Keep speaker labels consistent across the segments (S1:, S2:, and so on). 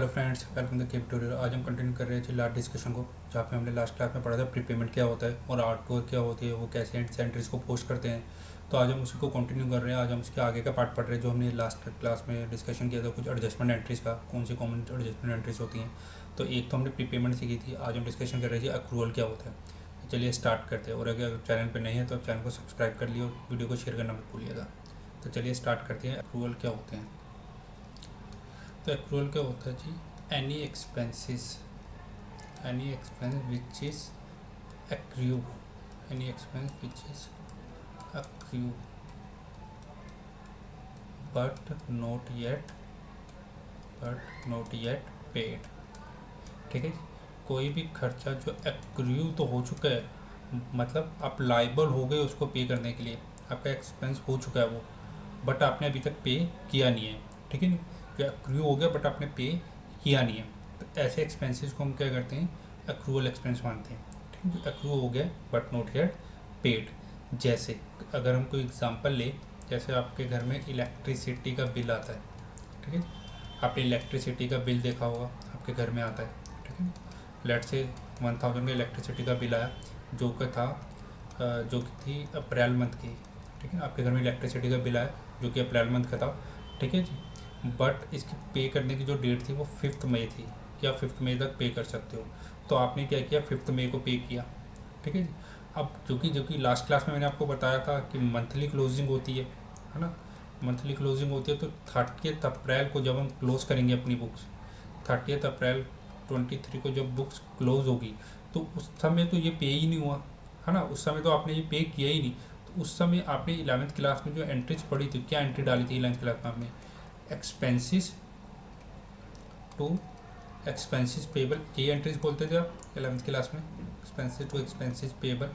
S1: Hello friends, welcome to cape tutorial. आज हम continue कर रहे थे लास्ट डिस्कशन को, जहाँ पे हमने लास्ट क्लास में पढ़ा था प्रीपेमेंट क्या होता है और आर्टवर्क क्या होती है, वो कैसे एंट्रीज को पोस्ट करते हैं। तो आज हम उसी को कंटिन्यू कर रहे हैं। आज हम उसके आगे का पार्ट पढ़ रहे हैं जो हमने लास्ट क्लास में डिस्कशन किया था, कुछ एडजस्टमेंट एंट्रीज का, कौन सी कॉमन एडजस्टमेंट एंट्रीज होती हैं। तो एक तो हमने प्रीपेमेंट सीखी थी, आज हम डिस्कशन कर रहे थे अक्रूवल क्या होता है। तो चलिए स्टार्ट करते हैं। और अगर चैनल पर नहीं है तो चैनल को सब्सक्राइब कर लियो और वीडियो को शेयर करना मत भूलिएगा। तो चलिए स्टार्ट करते हैं। अक्रूवल क्या होते हैं। तो अक्रूवल क्या होता है जी, any expense which is accrue, any expense which is accrue but not yet paid। ठीक है जी, कोई भी खर्चा जो एक्रू तो हो चुका है, मतलब आप लाइबल हो गए उसको पे करने के लिए, आपका एक्सपेंस हो चुका है वो, बट आपने अभी तक पे किया नहीं है। ठीक है नहीं, जो एक्रू हो गया बट आपने पे किया नहीं है, तो ऐसे एक्सपेंसेस को हम क्या करते हैं, एक्रूवल एक्सपेंस मानते हैं। ठीक है, एक्रू हो गया बट नॉट येट पेड। जैसे अगर हम कोई एग्जांपल ले, जैसे आपके घर में इलेक्ट्रिसिटी का बिल आता है। ठीक है, आपने इलेक्ट्रिसिटी का बिल देखा होगा, आपके घर में आता है। ठीक है, लेट से 1000 का इलेक्ट्रिसिटी का बिल आया, जो कि था जो कि थी अप्रैल मंथ की। ठीक है, आपके घर में इलेक्ट्रिसिटी का बिल आया जो कि अप्रैल मंथ का था। ठीक है जी, बट इसकी पे करने की जो डेट थी वो 5 मई थी, या 5 मई तक पे कर सकते हो। तो आपने क्या किया, 5 मई को पे किया। ठीक है जी, अब जो कि लास्ट क्लास में मैंने आपको बताया था कि मंथली क्लोजिंग होती है ना। मंथली क्लोजिंग होती है, तो 30 अप्रैल को जब हम क्लोज करेंगे अपनी बुक्स, 30 अप्रैल 23 को जब बुक्स क्लोज होगी, तो उस समय तो ये पे ही नहीं हुआ है ना। उस समय तो आपने ये पे किया ही नहीं। तो उस समय आपने 11th क्लास में जो एंट्रीज पढ़ी थी, क्या एंट्री डाली थी 11th क्लास में आपने, एक्सपेंसिस टू एक्सपेंसिस पेबल, ये एंट्रीज बोलते थे आप 11th क्लास में, एक्सपेंसिस टू एक्सपेंसिस पेबल।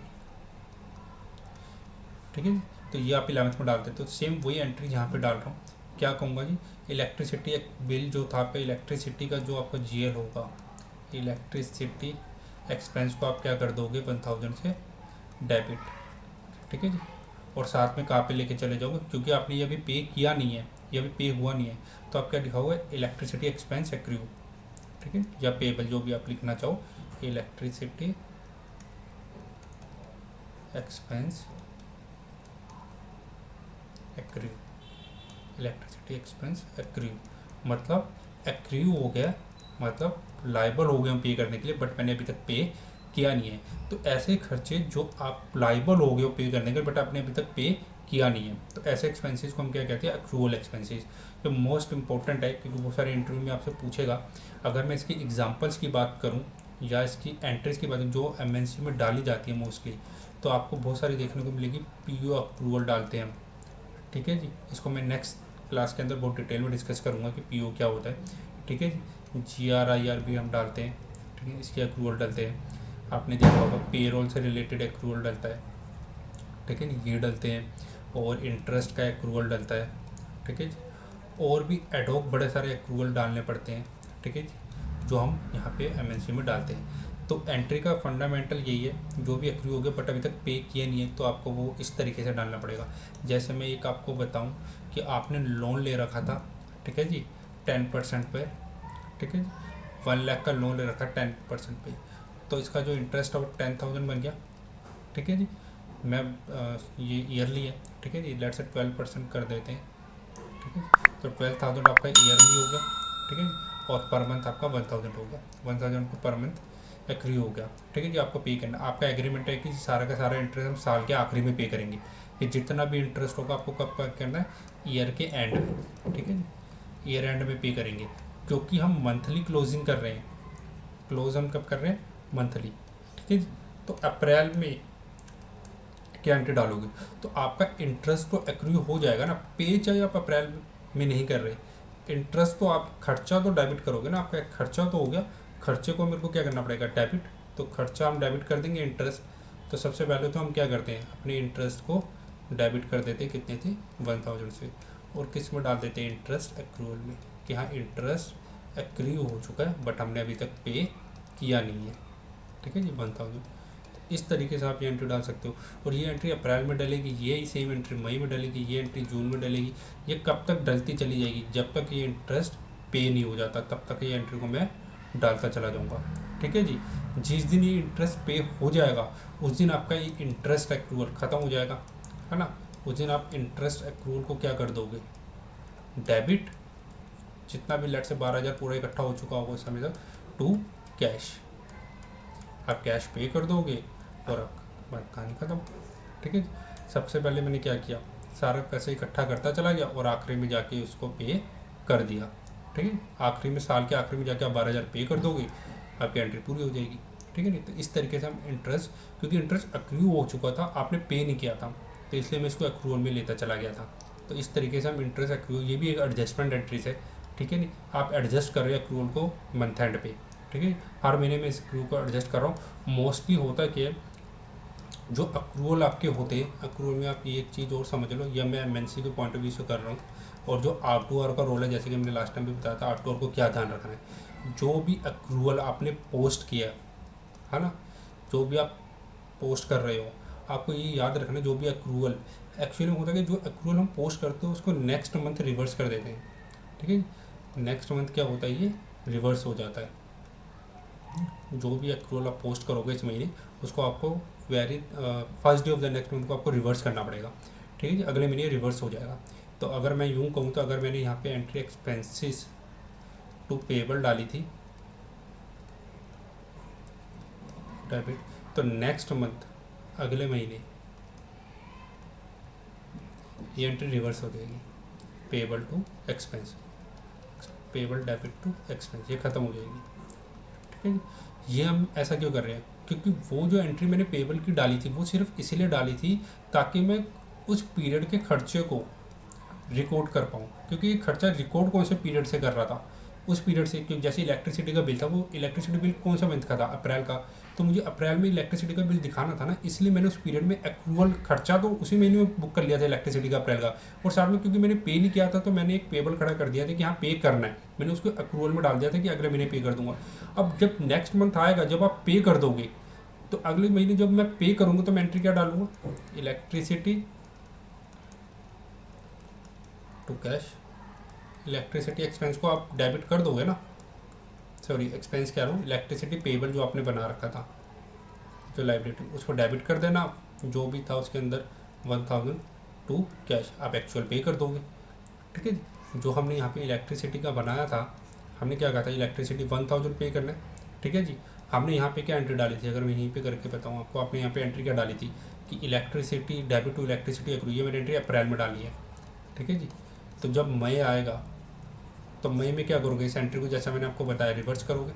S1: ठीक है, तो ये आप 11th में डालते, तो सेम वही एंट्री यहाँ पे डाल रहा हूँ। क्या कहूँगा जी, इलेक्ट्रिसिटी बिल जो था आपका, इलेक्ट्रिसिटी का जो आपका जीएल होगा, इलेक्ट्रिसिटी एक्सपेंस को आप क्या कर दोगे, 1000 से डेबिट। ठीक है जी, और साथ में कहाँ पे लेके चले जाओगे, क्योंकि आपने ये अभी पे किया नहीं है, ये अभी पे हुआ नहीं है, तो आप क्या लिखा हुआ है, इलेक्ट्रिसिटी एक्सपेंस एक्रू। ठीक है, या पेबल जो भी आप लिखना चाहो, electricity expense accrue, electricity expense accrue, मतलब एक्रू हो गया, मतलब लाइबल हो गए हम पे करने के लिए, बट मैंने अभी तक पे किया नहीं है। तो ऐसे खर्चे जो आप लाइबल हो गए हो पे करने के, बट आपने अभी तक पे किया नहीं है, तो ऐसे एक्सपेंसेस को हम क्या कहते हैं, एक्रूवल एक्सपेंसेस। जो मोस्ट इंपॉर्टेंट है, क्योंकि बहुत सारे इंटरव्यू में आपसे पूछेगा। अगर मैं इसकी एग्जांपल्स की बात करूं या इसकी एंट्रीज की बात करूं जो एमएनसी में डाली जाती है मोस्टली, तो आपको बहुत सारी देखने को मिलेगी पीओ अप्रूवल डालते हैं हम। ठीक है जी, इसको मैं नेक्स्ट क्लास के अंदर बहुत डिटेल में डिस्कस करूँगा कि पीओ क्या होता है। ठीक है जी, जीआरआईआर भी हम डालते हैं। ठीक है, इसकी अक्रूवल डालते हैं। आपने देखा होगा पेरोल से रिलेटेड अक्रूवल डलता है। ठीक है, ये डलते हैं, और इंटरेस्ट का अक्रूवल डलता है। ठीक है जी, और भी एडहोक बड़े सारे अक्रूवल डालने पड़ते हैं। ठीक है जी, जो हम यहाँ पे एमएनसी में डालते हैं। तो एंट्री का फंडामेंटल यही है, जो भी एक्रू हो गया बट अभी तक पे किए नहीं है, तो आपको वो इस तरीके से डालना पड़ेगा। जैसे मैं एक आपको बताऊँ कि आपने लोन ले रखा था। ठीक है जी, 10% पे। ठीक है जी, 1 लाख का लोन ले रखा 10% पे, तो इसका जो इंटरेस्ट है वो 10,000 बन गया। ठीक है जी, मैं ये ईयरली है। ठीक है जी, लेट से 12% कर देते हैं। ठीक है, तो 12,000 आपका ईयरली हो गया। ठीक है, और पर मंथ आपका 1000 हो गया, 1000 को पर मंथ एक्री हो गया। ठीक है जी, आपको पे करना, आपका एग्रीमेंट है कि सारा का सारा इंटरेस्ट हम साल के आखिरी में पे करेंगे। कि जितना भी इंटरेस्ट होगा आपको कब करना है, ईयर के एंड में। ठीक है जी, ईयर एंड में पे करेंगे, क्योंकि हम मंथली क्लोजिंग कर रहे हैं। क्लोज हम कब कर रहे हैं, मंथली। ठीक है जी, तो अप्रैल में क्या एंट्री डालोगे, तो आपका इंटरेस्ट तो एक्रू हो जाएगा ना, पे चाहे आप अप्रैल में नहीं कर रहे, इंटरेस्ट तो आप खर्चा तो डेबिट करोगे ना, आपका खर्चा तो हो गया, खर्चे को मेरे को क्या करना पड़ेगा, डेबिट। तो खर्चा हम डेबिट कर देंगे, इंटरेस्ट तो सबसे पहले तो हम क्या करते हैं, अपने इंटरेस्ट को डेबिट कर देते हैं, कितने थे 1000 से, और किस में डाल देते हैं, इंटरेस्ट एक्रूवल में, कि हाँ इंटरेस्ट एक्रू हो चुका है बट हमने अभी तक पे किया नहीं है। ठीक है जी, 1000। इस तरीके से आप ये एंट्री डाल सकते हो। और ये एंट्री अप्रैल में डलेगी, ये सेम एंट्री मई में डलेगी, ये एंट्री जून में डलेगी। ये कब तक डलती चली जाएगी, जब तक ये इंटरेस्ट पे नहीं हो जाता तब तक ये एंट्री को मैं डालता चला जाऊँगा। ठीक है जी। जिस दिन ये इंटरेस्ट पे हो जाएगा उस दिन आपका ये इंटरेस्ट एक्रूअल ख़त्म हो जाएगा, है ना। उस दिन आप इंटरेस्ट एक्रूअल को क्या कर दोगे, डेबिट, जितना भी लेट से 12,000 पूरा इकट्ठा हो चुका होगा उस समय तक, टू कैश। आप कैश पे कर दोगे और आपका कहानी ख़त्म। ठीक है। सबसे पहले मैंने क्या किया, सारा पैसे इकट्ठा करता चला गया और आखिरी में जाके उसको पे कर दिया। ठीक है। आखिरी में, साल के आखिरी में जाके आप 12,000 पे कर दोगे, आपकी एंट्री पूरी हो जाएगी। ठीक है नहीं। तो इस तरीके से हम इंटरेस्ट, क्योंकि इंटरेस्ट अक्रू हो चुका था, आपने पे नहीं किया था, तो इसलिए मैं इसको अक्रूवल में लेता चला गया था। तो इस तरीके से हम इंटरेस्ट अक्रू, ये भी एक एडजस्टमेंट एंट्रीज है। ठीक है नहीं। आप एडजस्ट कर रहे हैं अक्रूवल को मंथ एंड पे। ठीक है। हर महीने में इस अक्रू को एडजस्ट कर रहा हूँ। मोस्टली होता क्या है, जो अक्रूवल आपके होते हैं, अक्रूवल में आप ये एक चीज़ और समझ लो, या मैं एमएनसी के पॉइंट ऑफ व्यू से कर रहा हूँ, और जो R2R का रोल है, जैसे कि मैंने लास्ट टाइम भी बताया था, R2R को क्या ध्यान रखना है, जो भी अक्रूवल आपने पोस्ट किया है ना, जो भी आप पोस्ट कर रहे हो, आपको ये याद रखना है, जो भी अक्रूवल एक्चुअली होता है कि जो अक्रूवल हम पोस्ट करते हैं उसको नेक्स्ट मंथ रिवर्स कर देते हैं। ठीक है। नेक्स्ट मंथ क्या होता है, ये रिवर्स हो जाता है। जो भी अक्रूवल आप पोस्ट करोगे इस महीने, उसको आपको very first day of the next month को आपको रिवर्स करना पड़ेगा। ठीक है। अगले महीने रिवर्स हो जाएगा। तो अगर मैं यूँ कहूँ, तो अगर मैंने यहाँ पे एंट्री एक्सपेंसेस टू पेबल डाली थी डेबिट, तो नेक्स्ट मंथ, अगले महीने ये एंट्री रिवर्स हो जाएगी, payable to expense, payable debit to expense, ये ख़त्म हो जाएगी। ठीक है। ये हम ऐसा क्यों कर रहे हैं, क्योंकि वो जो एंट्री मैंने पेबल की डाली थी वो सिर्फ इसीलिए डाली थी ताकि मैं उस पीरियड के खर्चे को रिकॉर्ड कर पाऊँ, क्योंकि ये खर्चा रिकॉर्ड कौन से पीरियड से कर रहा था, उस पीरियड से। क्योंकि जैसे इलेक्ट्रिसिटी का बिल था, वो इलेक्ट्रिसिटी बिल कौन सा मंथ का था, अप्रैल का, तो मुझे अप्रैल में इलेक्ट्रिसिटी का बिल दिखाना था ना, इसलिए मैंने उस पीरियड में एक्रूवल खर्चा तो उसी महीने में बुक कर लिया था इलेक्ट्रिसिटी का, अप्रैल का। और साथ में क्योंकि मैंने पे नहीं किया था, तो मैंने एक पेबल खड़ा कर दिया था कि हाँ पे करना है, मैंने उसको एक्रूवल में डाल दिया था कि अगले महीने पे कर दूंगा। अब जब नेक्स्ट मंथ आएगा, जब आप पे कर दोगे, तो अगले महीने जब मैं पे करूँगा तो मैं एंट्री क्या डालूंगा, electricity to cash. Electricity expense को आप डेबिट कर दोगे ना, सॉरी एक्सपेंस क्या रहा हूँ, इलेक्ट्रिसिटी पेबल जो आपने बना रखा था, जो लाइबिलिटी, उसको डेबिट कर देना, जो भी था उसके अंदर 1,000 टू कैश, आप एक्चुअल पे कर दोगे। ठीक है। जो हमने यहाँ पे इलेक्ट्रिसिटी का बनाया था, हमने क्या कहा था, इलेक्ट्रिसिटी 1,000 पे करना है। ठीक है जी। हमने यहाँ पे क्या एंट्री डाली थी, अगर मैं यहीं पे करके बताऊँ आपको, आपने यहाँ पे एंट्री क्या डाली थी कि electricity debit to electricity accrue, ये मैंने एंट्री अप्रैल में डाली है। ठीक है जी। तो जब मई आएगा, तो मई में क्या करोगे, इस एंट्री को जैसा मैंने आपको बताया रिवर्स करोगे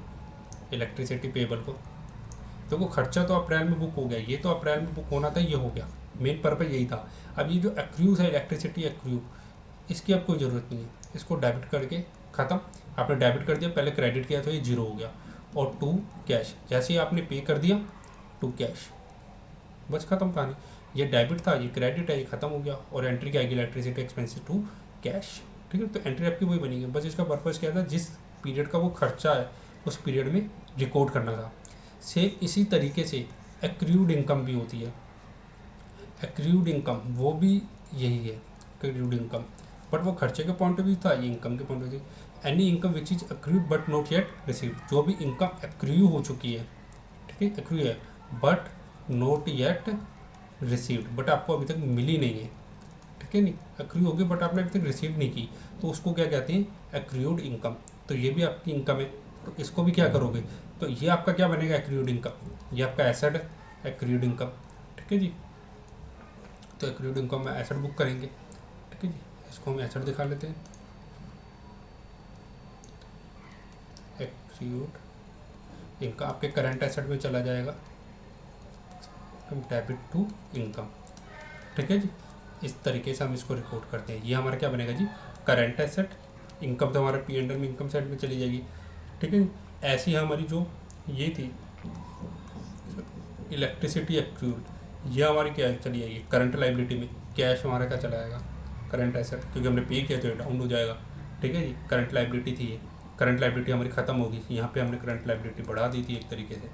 S1: इलेक्ट्रिसिटी पेबल को। तो वो खर्चा तो अप्रैल में बुक हो गया, ये तो अप्रैल में बुक होना था, ये हो गया, मेन पर्पज़ यही था। अब ये जो एक्रूज है इलेक्ट्रिसिटी एक्रू, इसकी अब कोई ज़रूरत नहीं है, इसको डेबिट करके ख़त्म। आपने डेबिट कर दिया, पहले क्रेडिट किया तो ये जीरो हो गया, और टू कैश, जैसे ही आपने पे कर दिया टू कैश, बस ख़त्म कहानी। ये डेबिट था, ये क्रेडिट है, ये ख़त्म हो गया, और एंट्री क्या आएगी, इलेक्ट्रिसिटी एक्सपेंसिव टू कैश। ठीक है। तो एंट्री आपकी वही बनेगी, बस इसका पर्पज़ क्या था, जिस पीरियड का वो खर्चा है उस पीरियड में रिकॉर्ड करना था। सेम इसी तरीके से एक्रूड इनकम भी होती है। एक्रूड इनकम वो भी यही है, एक्रूड इनकम, बट वो खर्चे के पॉइंट ऑफ व्यू था, ये इनकम के point of view. Any income which is accrued but not yet receive, जो भी इनकम एक्रू हो चुकी है, ठीक है, एक्रू है but not yet received, but आपको अभी तक मिली नहीं है। ठीक है नहीं, एक्रू होगी बट आपने अभी तक रिसीव नहीं की, तो उसको क्या कहते हैं, एक्रूड इनकम। तो ये भी आपकी इनकम है, तो इसको भी क्या करोगे, तो ये आपका क्या बनेगा, एक्रूड इनकम, ये आपका एसेट है, एक्रूड इनकम। ठीक है जी। तो एक्रूड इनकम में एसेट बुक करेंगे। ठीक है जी। इसको हम एसेट दिखा लेते हैं, एक्रूड इनकम आपके करंट एसेट में चला जाएगा, हम डेबिट टू इनकम। ठीक है जी। इस तरीके से हम इसको रिकॉर्ड करते हैं। ये हमारा क्या बनेगा जी, करंट एसेट, इनकम तो हमारा P&L में इनकम साइड में चली जाएगी। ठीक है। ऐसी हमारी जो ये थी इलेक्ट्रिसिटी एक्रूड, ये हमारी क्या चली जाएगी, करंट लाइबिलिटी में। कैश हमारा क्या चला जाएगा, करंट एसेट, क्योंकि हमने पे किया तो ये डाउन हो जाएगा। ठीक है जी। करंट लाइबिलिटी थी ये, करंट लाइबिलिटी हमारी ख़त्म होगी, यहाँ पे हमने करंट लाइबिलिटी बढ़ा दी थी एक तरीके से।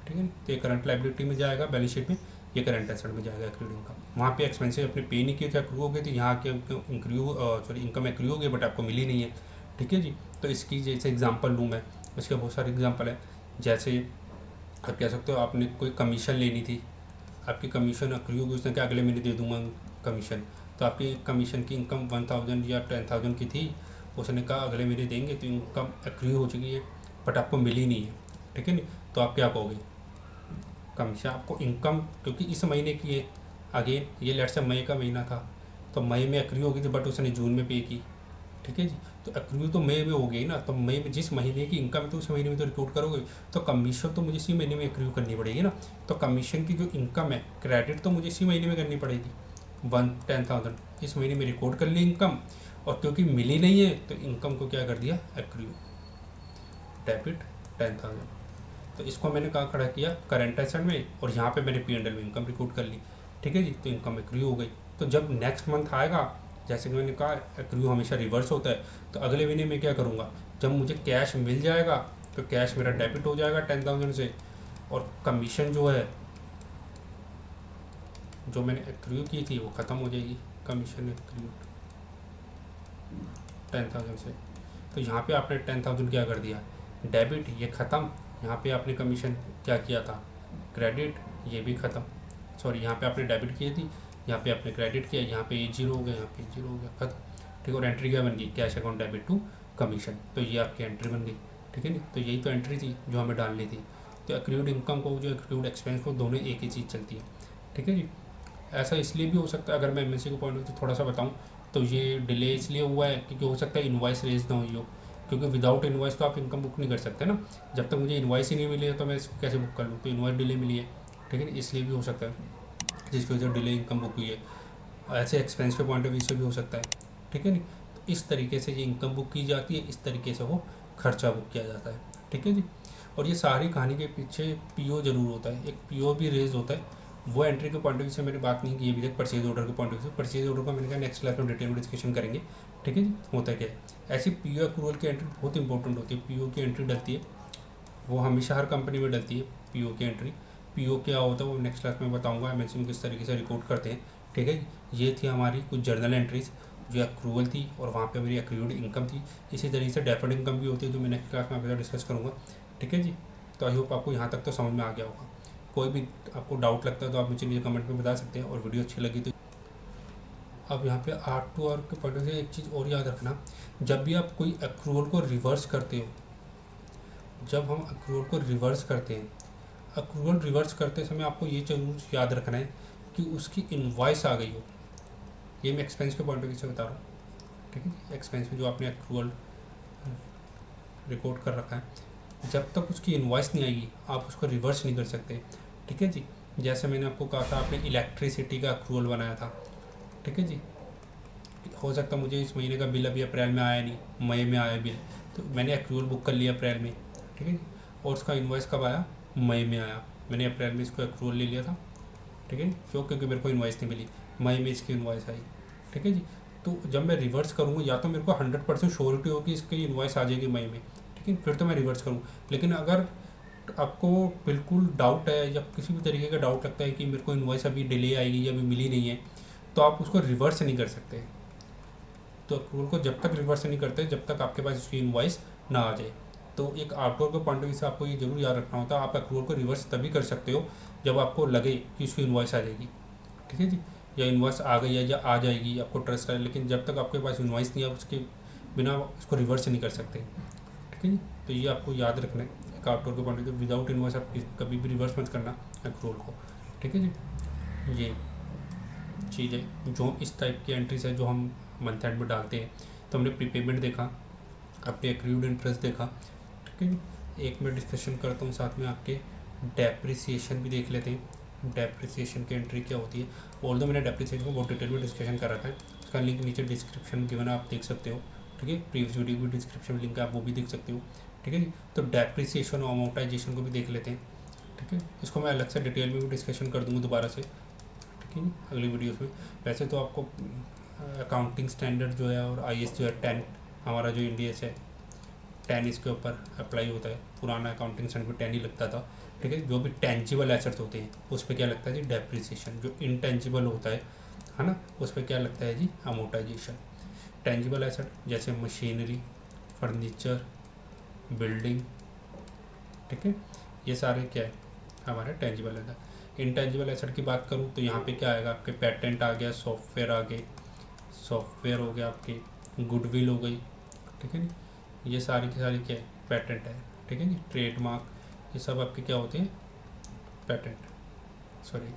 S1: ठीक है। तो ये करंट लाइबिलिटी में जाएगा बैलेंस शीट में, ये करंट एसेट में जाएगा एक्रूड इनकम। वहाँ पे एक्सपेंसिव अपने पे नहीं किए थे, एक्रू हो गए थे, यहाँ के इनक्रू सॉरी इनकम एक्रू हो गई बट आपको मिली नहीं है। ठीक है जी। तो इसकी जैसे एग्जांपल लूँ मैं, इसके बहुत सारे एग्जांपल हैं। जैसे आप कह सकते हो आपने कोई कमीशन लेनी थी, आपकी कमीशन अक्रू होगी, उसने कहा अगले महीने दे दूंगा कमीशन, तो आपकी कमीशन की इनकम 1000 या 10,000 की थी, उसने कहा अगले महीने देंगे, तो इनकम अक्रू हो चुकी है बट आपको मिली नहीं है, ठीक है नहीं, तो आप क्या कहोगे, कमीशन आपको इनकम क्योंकि इस महीने की है, अगेन ये लेट से मई का महीना था, तो मई में अक्रू होगी थी बट उसने जून में पे की, ठीक है जी। तो अक्रू तो मई में हो गई ना, तो मई में जिस महीने की इनकम है तो उस महीने में तो रिकॉर्ड करोगे, तो कमीशन तो मुझे इसी महीने में अक्रू करनी पड़ेगी ना। तो कमीशन की जो इनकम है क्रेडिट तो मुझे इसी महीने में करनी पड़ेगी 10,000, इस महीने में रिकॉर्ड कर ली इनकम, और क्योंकि मिली नहीं है तो इनकम को क्या कर दिया अक्रू, डेबिट 10,000। तो इसको मैंने कहाँ खड़ा किया करंट एसेट में, और यहाँ पे मैंने P&L में इनकम रिकॉर्ड कर ली, ठीक है जी। तो इनकम एक्रू हो गई। तो जब नेक्स्ट मंथ आएगा, जैसे कि मैंने कहा एक्रू हमेशा रिवर्स होता है, तो अगले महीने में क्या करूँगा, जब मुझे कैश मिल जाएगा तो कैश मेरा डेबिट हो जाएगा 10,000 से, और कमीशन जो है जो मैंने एक्रू की थी वो ख़त्म हो जाएगी, कमीशन एक्रू 10,000 से। तो यहाँ पे आपने 10,000 क्या कर दिया डेबिट, ये ख़त्म, यहाँ पे आपने कमीशन क्या किया था क्रेडिट, ये भी ख़त्म, सॉरी यहाँ पे आपने डेबिट की थी, यहाँ पे आपने क्रेडिट किया, यहाँ पे ये जीरो हो गया, यहाँ पे जीरो हो गया, खत्म, ठीक है। और एंट्री क्या बन गई cash account debit to commission, तो ये आपकी एंट्री बन गई, ठीक है नहीं। तो यही तो एंट्री थी जो हमें डालनी थी। तो एक्रूड इनकम को जो एक्रूड एक्सपेंस को दोनों एक ही चीज़ चलती है, ठीक है जी। ऐसा इसलिए भी हो सकता है, अगर मैं एमएनसी को पॉइंट ऑफ व्यू थोड़ा सा बताऊँ, तो ये डिले इसलिए हुआ है क्योंकि हो सकता है इनवॉइस रेज ना हुई हो, क्योंकि विदाउट इनवॉइस तो आप इनकम बुक नहीं कर सकते ना, जब तक मुझे इनवॉइस ही नहीं मिली है तो मैं इसको कैसे बुक कर लूँ, तो इनवॉइस डिले मिली है, ठीक है, इसलिए भी हो सकता है जिसकी वजह से डिले इनकम बुक हुई है। ऐसे एक्सपेंस के पॉइंट ऑफ व्यू से भी हो सकता है, ठीक है नहीं। तो इस तरीके से ये इनकम बुक की जाती है, इस तरीके से वो खर्चा बुक किया जाता है, ठीक है जी। और ये सारी कहानी के पीछे पीओ जरूर होता है, एक पीओ भी रेज होता है, वो एंट्री के पॉइंट ऑफ व्यू से मैंने बात नहीं की अभी तक, परचेज ऑर्डर के पॉइंट ऑफ व्यू से, परचेज ऑर्डर का मैंने कहा नेक्स्ट क्लास में डिटेल में डिस्कशन करेंगे, ठीक है जी। होता क्या है ऐसी पीओ अप्रूवल की एंट्री बहुत इंपॉर्टेंट होती है, पीओ की एंट्री डलती है, वो हमेशा हर कंपनी में डलती है पीओ की एंट्री। पीओ क्या होता है वो नेक्स्ट क्लास में बताऊंगा, एमएनसी में किस तरीके से रिकॉर्ड करते हैं, ठीक है। ये थी हमारी कुछ जर्नल एंट्रीज जो अक्रूवल थी, और वहाँ पे मेरी अक्रूड इनकम थी। इसी तरीके से डेफर्ड इनकम भी होती है जो मैं नेक्स्ट क्लास में आपके साथ डिस्कस करूँगा, ठीक है जी। तो आई होप आपको यहाँ तक तो समझ में आ गया होगा। कोई भी आपको डाउट लगता है तो आप मुझे नीचे कमेंट में बता सकते हैं, और वीडियो अच्छी लगी तो अब यहाँ पे R2R के पॉइंट से एक चीज़ और याद रखना, जब भी आप कोई अक्रूवल को रिवर्स करते हो, जब हम अक्रूवल को रिवर्स करते हैं, अक्रूवल रिवर्स करते समय आपको ये जरूर याद रखना है कि उसकी इनवॉइस आ गई हो, ये मैं एक्सपेंस के पॉइंट ऑफ व्यू से बता रहा हूँ, ठीक है। एक्सपेंस में जो आपने अक्रूवल रिकॉर्ड कर रखा है, जब तक उसकी इनवॉइस नहीं आएगी आप उसको रिवर्स नहीं कर सकते, ठीक है जी। जैसे मैंने आपको कहा था आपने इलेक्ट्रिसिटी का अक्रूवल बनाया था, ठीक है जी। हो सकता मुझे इस महीने का बिल अभी अप्रैल में आया नहीं, मई में आया बिल, तो मैंने अक्रूवल बुक कर लिया अप्रैल में, ठीक है जी। और उसका इन्वॉइस कब आया, मई में आया, मैंने अप्रैल में इसको अक्रूवल ले लिया था, ठीक है जी, क्यों, क्योंकि मेरे को इन्वॉइस नहीं मिली, मई में इसकी इन्वॉइस आई, ठीक है जी। तो जब मैं रिवर्स करूँगा या तो मेरे को 100% श्योरिटी हो कि इसकी इन्वॉइस आ जाएगी मई में, ठीक है, फिर तो मैं रिवर्स करूँ। लेकिन अगर आपको बिल्कुल डाउट है या किसी भी तरीके का डाउट लगता है कि मेरे को इन्वॉइस अभी डिले आएगी या अभी मिली नहीं है, तो आप उसको रिवर्स नहीं कर सकते। तो अक्रूवल को जब तक रिवर्स नहीं करते जब तक आपके पास उसकी इनवॉइस ना आ जाए। तो एक आउटवर्क के पॉइंट ऑफ व्यू से आपको ये जरूर याद रखना होता है, आप अक्रूवल को रिवर्स तभी कर सकते हो जब आपको लगे कि उसकी इनवॉइस आ जाएगी, ठीक है जी, या इनवॉइस आ गई है या आ जाएगी, आपको ट्रस्ट है, लेकिन जब तक आपके पास इनवॉइस नहीं है उसके बिना उसको रिवर्स नहीं कर सकते, ठीक है जी। तो ये आपको याद रखना है एक आउटवर्क के point of view, without invoice आप कभी भी रिवर्स मत करना अक्रूवल को, ठीक है जी। ये चीज़ है जो इस टाइप की एंट्रीज है जो हम मंथ एंड में डालते हैं। तो हमने प्रीपेमेंट देखा, आपने एक्रूड इंटरेस्ट देखा, ठीक है। एक मैं डिस्कशन करता हूँ साथ में आपके डेप्रिसिएशन भी देख लेते हैं, डेप्रिसिएशन की एंट्री क्या होती है। ऑल्दो मैंने डेप्रिसिएशन को बहुत डिटेल में डिस्कशन कर रखा है, उसका लिंक नीचे डिस्क्रिप्शन में गिवन है, आप देख सकते हो, ठीक है। प्रीवियस वीडियो की डिस्क्रिप्शन में लिंक है, आप वो भी देख सकते हो, ठीक है जी। तो डेप्रिसिएशन और अमोर्टाइजेशन को भी देख लेते हैं, ठीक है। इसको मैं अलग से डिटेल में भी डिस्कशन कर दूँगा दोबारा से, ठीक है, अगली वीडियोस में। वैसे तो आपको अकाउंटिंग स्टैंडर्ड जो है और आईएएस जो है 10 हमारा जो इंडिया से 10 इसके ऊपर अप्लाई होता है, पुराना अकाउंटिंग स्टैंडर्ड 10 ही लगता था, ठीक है। जो भी टेंजिबल एसेट्स होते हैं उस पर क्या लगता है जी डेप्रिसिएशन, जो इनटेंजिबल होता है ना, उस पर क्या लगता है जी अमोर्टाइजेशन। टेंजिबल एसेट जैसे मशीनरी, फर्नीचर, बिल्डिंग, ठीक है, ये सारे क्या है हमारे टेंजिबल एसेट। इंटेंजिबल एसेट की बात करूँ तो यहाँ पे क्या आएगा आपके पेटेंट आ गया, सॉफ्टवेयर आ गए, सॉफ्टवेयर हो गया आपकी, गुडविल हो गई, ठीक है नी, ये सारी की सारी क्या है पेटेंट है, ठीक है नी, ट्रेडमार्क, ये सब आपके क्या होते हैं पेटेंट, सॉरी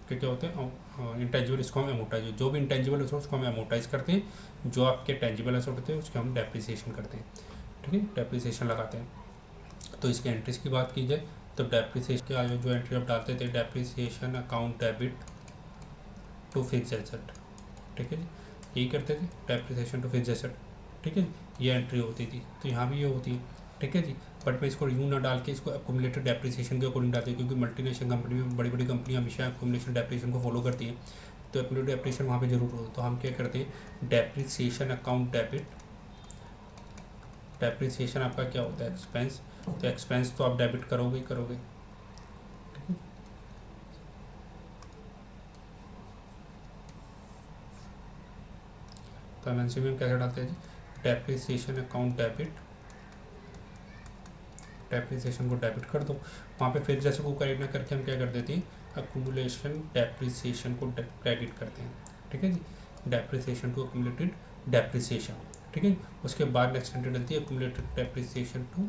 S1: क्या होते हैं इंटेंजिबल, इसको हम एमोटाइज, जो भी इंटेंजिबल है उसको हम एमोटाइज करते हैं, जो आपके टेंजिबल एसेट होते हैं उसके हम डेप्रिसिएशन करते हैं, ठीक है, डेप्रिसिएशन लगाते हैं। तो इसके एंट्रीज की बात की जाए तो डेप्रिसिएशन के आगे जो एंट्री आप डालते थे, depreciation account debit to fix asset, ठीक है जी, यही करते थे, डेप्रिसिएशन टू फिक्स एसेट, ठीक है, ये एंट्री होती थी। तो यहाँ भी ये होती है, ठीक है जी, बट मैं इसको यूँ ना डाल के इसको एक्यूमुलेटेड डेप्रिसिएशन के अकॉर्डिंग डालती है, क्योंकि मल्टीनेशनल कंपनी में बड़ी बड़ी कंपनियाँ हमेशा एक्यूमुलेशन डेप्रिसिएशन को फॉलो करती हैं, तो एक्यूमुलेटेड डेप्रिसिएशन वहाँ पे जरूर हो। तो हम क्या करते हैं, डेप्रिसिएशन अकाउंट डेबिट, डेप्रिसिएशन आपका क्या होता है एक्सपेंस, तो एक्सपेंस तो आप डेबिट करोगे ही करोगे, ठीक है। तो एमएनसी में कैसे डालते हैं जी, डेप्रिसिएशन अकाउंट डेबिट, डेप्रिसिएशन को डेबिट कर दो, वहाँ पे फिर जैसे को क्रेडिट ना करके हम क्या कर देते हैं, अक्यूमुलेशन डेप्रिसिएशन को क्रेडिट करते हैं, ठीक है जी, डेप्रिसिएशन टू अक्यूमुलेटेड डेप्रिसिएशन, ठीक है। उसके बाद नेक्स्ट एंट्री डलती है accumulated depreciation to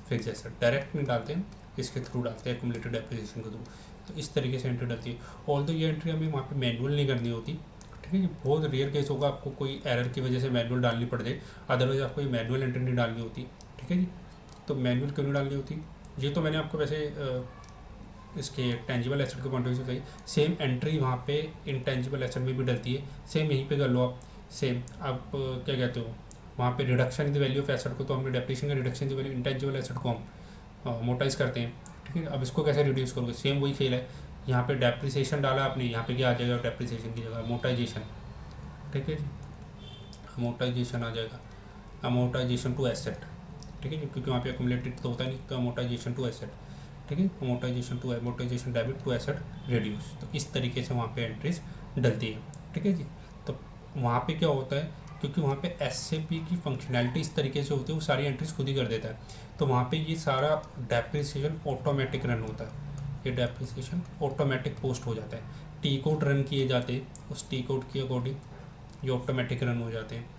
S1: fix asset, direct नहीं डालते हैं, इसके थ्रू डालते हैं अक्यूमुलेटेड डेप्रिसिएशन के थ्रू। तो इस तरीके से एंट्री डलती है। ऑल्दो ये एंट्री हमें वहाँ पे मैनुअल नहीं करनी होती, ठीक है जी, बहुत रेयर केस होगा आपको कोई एरर की वजह से मैनुअल डालनी पड़ जाए, अदरवाइज आपको ये मैनुअल एंट्री नहीं डालनी होती, ठीक है जी। तो मैनुअल क्यों नहीं डालनी होती, ये तो मैंने आपको वैसे इसके टेंजिबल एसेट के पॉइंट ऑफ व्यू से बताई, सेम एंट्री वहाँ पे इंटेंजिबल एसेट में भी डलती है, सेम यहीं पे कर लो आप, सेम आप क्या कहते हो वहाँ पे reduction in the value of asset को तो हमने डेप्रिसिएशन का reduction in the value intangible asset को हम मोटाइज करते हैं, ठीक है। अब इसको कैसे रिड्यूस करोगे, सेम वही खेल है, यहाँ पे डेप्रिसिएशन डाला आपने, यहाँ पे क्या आ जाएगा डेप्रिसिएशन की जगह अमोटाइजेशन, ठीक है जी, अमोटाइजेशन आ जाएगा, अमोटाइजेशन टू एसेट, ठीक है जी, क्योंकि वहाँ पे अक्यूमुलेटेड तो होता नहीं, तो अमोटाइजेशन टू एसेट, ठीक है, amortisation to amortisation debit to asset reduce. तो इस तरीके से वहाँ पे एंट्रीज डलती है, ठीक है जी। तो वहाँ पे क्या होता है, क्योंकि वहाँ पे एसएपी की फंक्शनैलिटी इस तरीके से होती है, वो सारी एंट्रीज खुद ही कर देता है, तो वहाँ पे ये सारा डेप्रिसिएशन ऑटोमेटिक रन होता है, ये डेप्रिसिएशन ऑटोमेटिक पोस्ट हो जाता है, टी कोड रन किए जाते हैं, उस टी कोड के अकॉर्डिंग ये ऑटोमेटिक रन हो जाते हैं।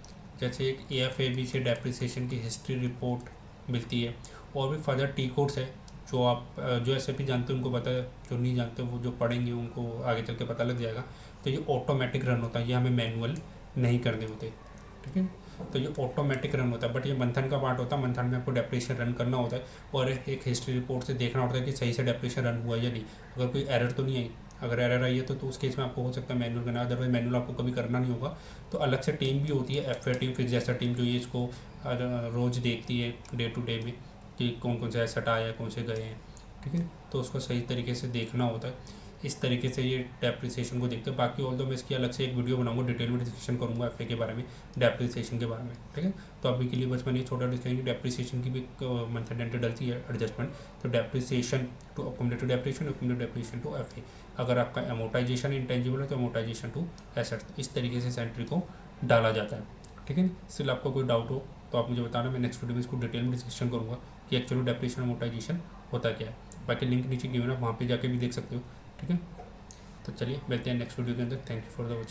S1: जैसे एक AFAB से डेप्रिसिएशन की हिस्ट्री रिपोर्ट मिलती है, और भी फर्दर टी कोड्स है जो आप जो एसएपी जानते हैं उनको पता है, जो नहीं जानते वो जो पढ़ेंगे उनको आगे चल के पता लग जाएगा। तो ये ऑटोमेटिक रन होता है, ये हमें मैनुअल नहीं करने होते, ठीक है। तो ये ऑटोमेटिक रन होता है, बट ये मंथन का पार्ट होता है, मंथन में आपको डेप्रिसिएशन रन करना होता है, और एक हिस्ट्री रिपोर्ट से देखना होता है कि सही से डेप्रिसिएशन रन हुआ या नहीं, अगर कोई एरर तो नहीं आई, अगर एरर आई है तो उस केस में आपको हो सकता है मैनुअल करना, अदरवाइज मैनुअल आपको कभी करना नहीं होगा। तो अलग से टीम भी होती है, FA टीम, फिर जैसा टीम जो ये इसको रोज़ देखती है डे टू डे में कि कौन कौन से एसेट आए हैं, कौन से गए हैं, ठीक है। तो उसको सही तरीके से देखना होता है, इस तरीके से ये डेप्रिसिएशन को देखते हैं। बाकी ऑल दो मैं इसकी अलग से एक वीडियो बनाऊंगा, डिटेल में डिस्कशन करूंगा FA के बारे में, डेप्रिसिएशन के बारे में, ठीक है। तो अभी के लिए बस मैंने छोटा डिस्कशन की डेप्रिसिएशन की भी मंथली एंट्री डलती है एडजस्टमेंट, तो depreciation to accumulated depreciation, accumulated depreciation to FA। अगर आपका अमोटाइजेशन इंटेंजिबल है तो अमोटाइजेशन टू एसेट, इस तरीके से इस एंट्री को डाला जाता है, ठीक है। स्टिल आपको कोई डाउट हो तो आप मुझे बताना, मैं नेक्स्ट वीडियो में इसको डिटेल में डिस्कशन करूँगा कि एक्चुअली डेप्रिसिएशन अमोटाइजेशन होता क्या है। बाकी लिंक नीचे गिवन है, वहाँ पे जाके भी देख सकते हो, ठीक है। तो चलिए मिलते हैं नेक्स्ट वीडियो के अंदर। Thank you for the watching.